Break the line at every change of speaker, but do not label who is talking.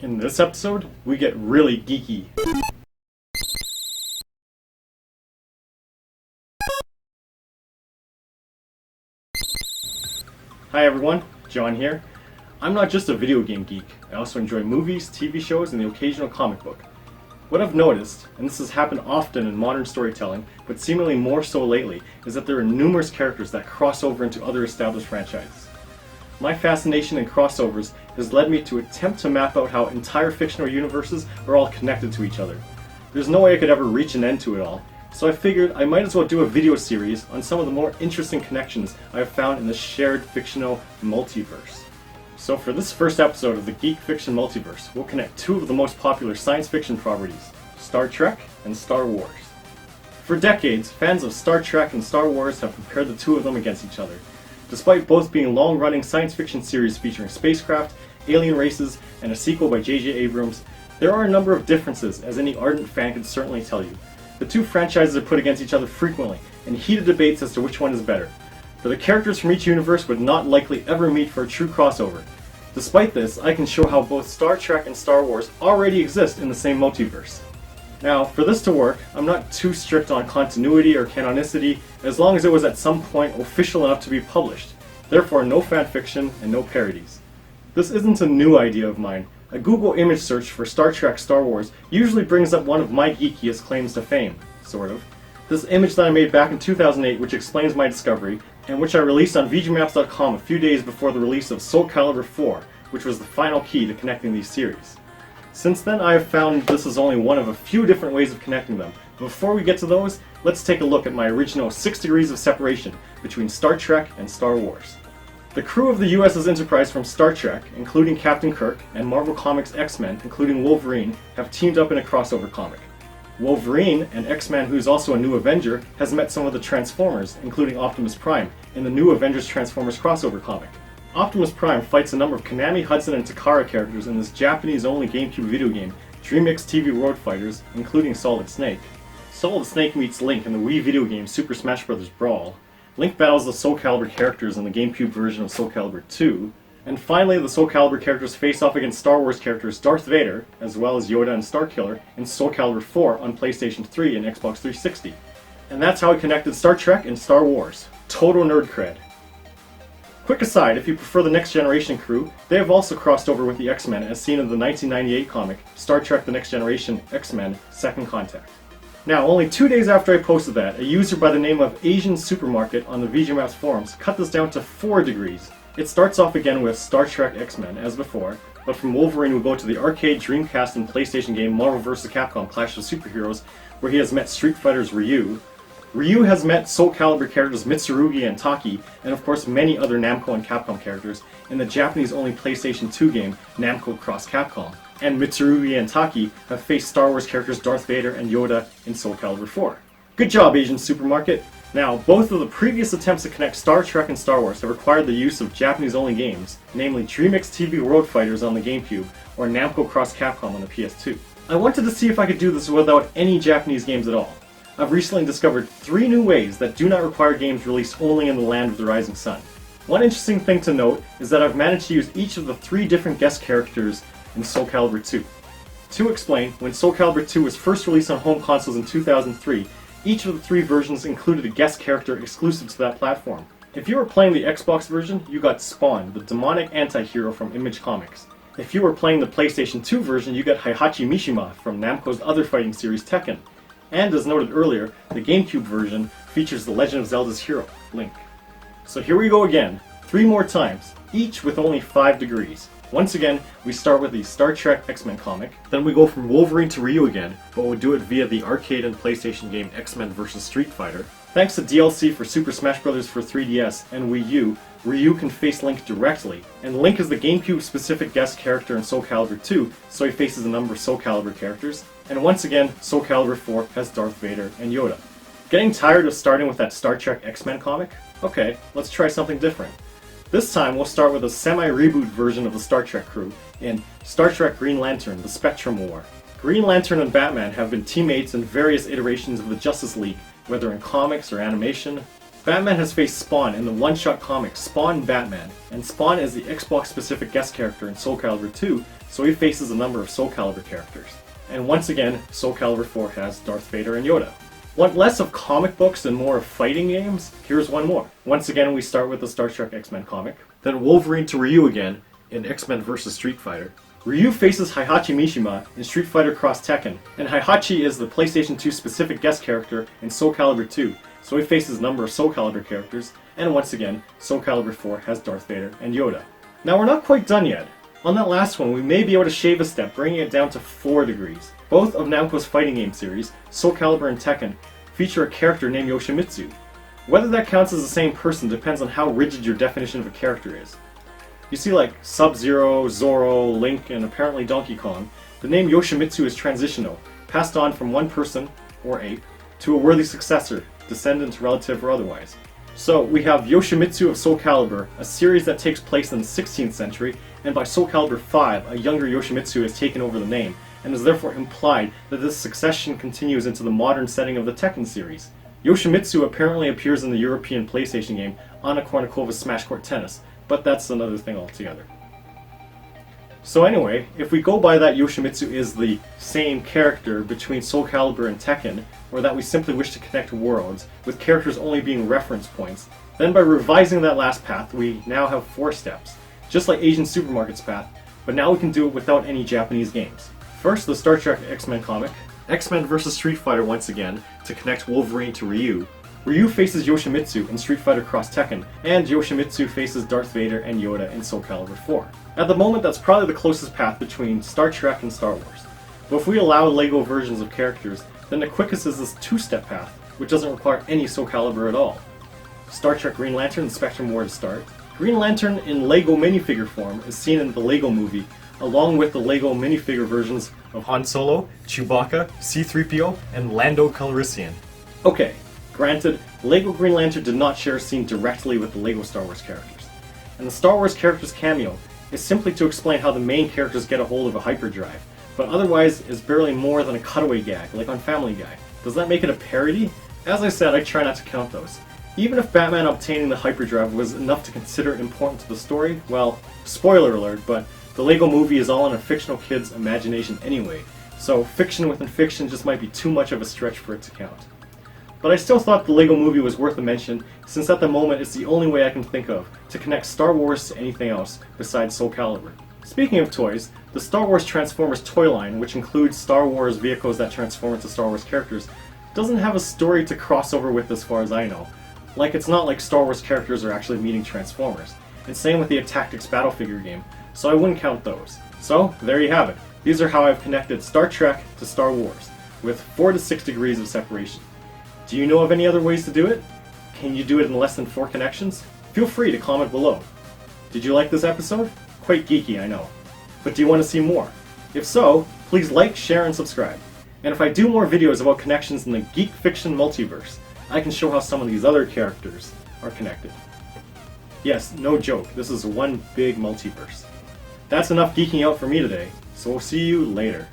In this episode, we get really geeky. Hi everyone, John here. I'm not just a video game geek, I also enjoy movies, TV shows, and the occasional comic book. What I've noticed, and this has happened often in modern storytelling, but seemingly more so lately, is that there are numerous characters that cross over into other established franchises. My fascination in crossovers has led me to attempt to map out how entire fictional universes are all connected to each other. There's no way I could ever reach an end to it all, so I figured I might as well do a video series on some of the more interesting connections I have found in the shared fictional multiverse. So for this first episode of the Geek Fiction Multiverse, we'll connect two of the most popular science fiction properties, Star Trek and Star Wars. For decades, fans of Star Trek and Star Wars have compared the two of them against each other. Despite both being long-running science fiction series featuring spacecraft, alien races, and a sequel by J.J. Abrams, there are a number of differences, as any ardent fan could certainly tell you. The two franchises are put against each other frequently, and heated debates as to which one is better. But the characters from each universe would not likely ever meet for a true crossover. Despite this, I can show how both Star Trek and Star Wars already exist in the same multiverse. Now, for this to work, I'm not too strict on continuity or canonicity, as long as it was at some point official enough to be published. Therefore, no fanfiction and no parodies. This isn't a new idea of mine. A Google image search for Star Trek Star Wars usually brings up one of my geekiest claims to fame, sort of. This image that I made back in 2008 which explains my discovery, and which I released on VGMaps.com a few days before the release of SoulCalibur 4, which was the final key to connecting these series. Since then, I have found this is only one of a few different ways of connecting them. Before we get to those, let's take a look at my original 6 degrees of separation between Star Trek and Star Wars. The crew of the USS Enterprise from Star Trek, including Captain Kirk, and Marvel Comics X-Men, including Wolverine, have teamed up in a crossover comic. Wolverine, an X-Man who is also a new Avenger, has met some of the Transformers, including Optimus Prime, in the new Avengers Transformers crossover comic. Optimus Prime fights a number of Konami, Hudson, and Takara characters in this Japanese-only GameCube video game, DreamX TV World Fighters, including Solid Snake. Solid Snake meets Link in the Wii video game Super Smash Bros. Brawl. Link battles the SoulCalibur characters in the GameCube version of SoulCalibur 2. And finally, the SoulCalibur characters face off against Star Wars characters Darth Vader, as well as Yoda and Starkiller, in SoulCalibur 4 on PlayStation 3 and Xbox 360. And that's how I connected Star Trek and Star Wars. Total nerd cred. Quick aside, if you prefer the Next Generation crew, they have also crossed over with the X-Men as seen in the 1998 comic, Star Trek The Next Generation X-Men Second Contact. Now, only 2 days after I posted that, a user by the name of Asian Supermarket on the VGMaps forums cut this down to 4 degrees. It starts off again with Star Trek X-Men, as before, but from Wolverine we go to the arcade, Dreamcast, and PlayStation game Marvel vs. Capcom Clash of Superheroes, where he has met Street Fighter's Ryu. Ryu has met SoulCalibur characters Mitsurugi and Taki, and of course many other Namco and Capcom characters, in the Japanese-only PlayStation 2 game Namco Cross Capcom. And Mitsurugi and Taki have faced Star Wars characters Darth Vader and Yoda in SoulCalibur 4. Good job, Asian Supermarket! Now, both of the previous attempts to connect Star Trek and Star Wars have required the use of Japanese-only games, namely DreamX TV World Fighters on the GameCube, or Namco Cross Capcom on the PS2. I wanted to see if I could do this without any Japanese games at all. I've recently discovered 3 new ways that do not require games released only in the land of the rising sun. One interesting thing to note is that I've managed to use each of the 3 different guest characters in SoulCalibur 2. To explain, when SoulCalibur 2 was first released on home consoles in 2003, each of the 3 versions included a guest character exclusive to that platform. If you were playing the Xbox version, you got Spawn, the demonic anti-hero from Image Comics. If you were playing the PlayStation 2 version, you got Heihachi Mishima from Namco's other fighting series Tekken. And as noted earlier, the GameCube version features the Legend of Zelda's hero, Link. So here we go again, 3 more times, each with only 5 degrees. Once again, we start with the Star Trek X-Men comic, then we go from Wolverine to Ryu again, but we'll do it via the arcade and PlayStation game X-Men vs. Street Fighter. Thanks to DLC for Super Smash Bros. For 3DS and Wii U, Ryu can face Link directly, and Link is the GameCube specific guest character in SoulCalibur 2, so he faces a number of SoulCalibur characters. And once again, SoulCalibur 4 has Darth Vader and Yoda. Getting tired of starting with that Star Trek X-Men comic? Okay, let's try something different. This time we'll start with a semi-reboot version of the Star Trek crew in Star Trek Green Lantern, The Spectrum War. Green Lantern and Batman have been teammates in various iterations of the Justice League, whether in comics or animation. Batman has faced Spawn in the one-shot comic Spawn Batman, and Spawn is the Xbox-specific guest character in SoulCalibur 2, so he faces a number of SoulCalibur characters. And once again, SoulCalibur 4 has Darth Vader and Yoda. Want less of comic books and more of fighting games? Here's one more. Once again, we start with the Star Trek X-Men comic. Then Wolverine to Ryu again in X-Men vs. Street Fighter. Ryu faces Heihachi Mishima in Street Fighter Cross Tekken, and Heihachi is the PlayStation 2 specific guest character in SoulCalibur 2, so he faces a number of SoulCalibur characters, and once again, SoulCalibur 4 has Darth Vader and Yoda. Now we're not quite done yet. On that last one, we may be able to shave a step, bringing it down to 4 degrees. Both of Namco's fighting game series, SoulCalibur and Tekken, feature a character named Yoshimitsu. Whether that counts as the same person depends on how rigid your definition of a character is. You see, like Sub-Zero, Zoro, Link, and apparently Donkey Kong, the name Yoshimitsu is transitional, passed on from one person, or ape, to a worthy successor, descendant, relative, or otherwise. So we have Yoshimitsu of SoulCalibur, a series that takes place in the 16th century, and by SoulCalibur 5, a younger Yoshimitsu has taken over the name, and is therefore implied that this succession continues into the modern setting of the Tekken series. Yoshimitsu apparently appears in the European PlayStation game Anna Kournikovas Smash Court Tennis, but that's another thing altogether. So anyway, if we go by that Yoshimitsu is the same character between SoulCalibur and Tekken, or that we simply wish to connect worlds, with characters only being reference points, then by revising that last path, we now have 4 steps, just like Asian Supermarket's path, but now we can do it without any Japanese games. First, the Star Trek X-Men comic, X-Men vs. Street Fighter once again, to connect Wolverine to Ryu. Ryu faces Yoshimitsu in Street Fighter Cross Tekken, and Yoshimitsu faces Darth Vader and Yoda in SoulCalibur 4. At the moment, that's probably the closest path between Star Trek and Star Wars. But if we allow LEGO versions of characters, then the quickest is this 2-step path, which doesn't require any SoulCalibur at all. Star Trek Green Lantern and Spectrum War to start. Green Lantern in LEGO minifigure form is seen in the LEGO movie, along with the LEGO minifigure versions of Han Solo, Chewbacca, C-3PO, and Lando Calrissian. Okay, granted, LEGO Green Lantern did not share a scene directly with the LEGO Star Wars characters, and the Star Wars character's cameo is simply to explain how the main characters get a hold of a hyperdrive, but otherwise is barely more than a cutaway gag, like on Family Guy. Does that make it a parody? As I said, I try not to count those. Even if Batman obtaining the hyperdrive was enough to consider it important to the story, well, spoiler alert, but the LEGO movie is all in a fictional kid's imagination anyway, so fiction within fiction just might be too much of a stretch for it to count. But I still thought the LEGO movie was worth a mention, since at the moment it's the only way I can think of to connect Star Wars to anything else besides SoulCalibur. Speaking of toys, the Star Wars Transformers toy line, which includes Star Wars vehicles that transform into Star Wars characters, doesn't have a story to cross over with as far as I know. Like, it's not like Star Wars characters are actually meeting Transformers. And same with the Tactics Battle figure game, so I wouldn't count those. So, there you have it. These are how I've connected Star Trek to Star Wars, with 4 to 6 degrees of separation. Do you know of any other ways to do it? Can you do it in less than 4 connections? Feel free to comment below. Did you like this episode? Quite geeky, I know. But do you want to see more? If so, please like, share, and subscribe. And if I do more videos about connections in the geek fiction multiverse, I can show how some of these other characters are connected. Yes, no joke, this is one big multiverse. That's enough geeking out for me today, so we'll see you later.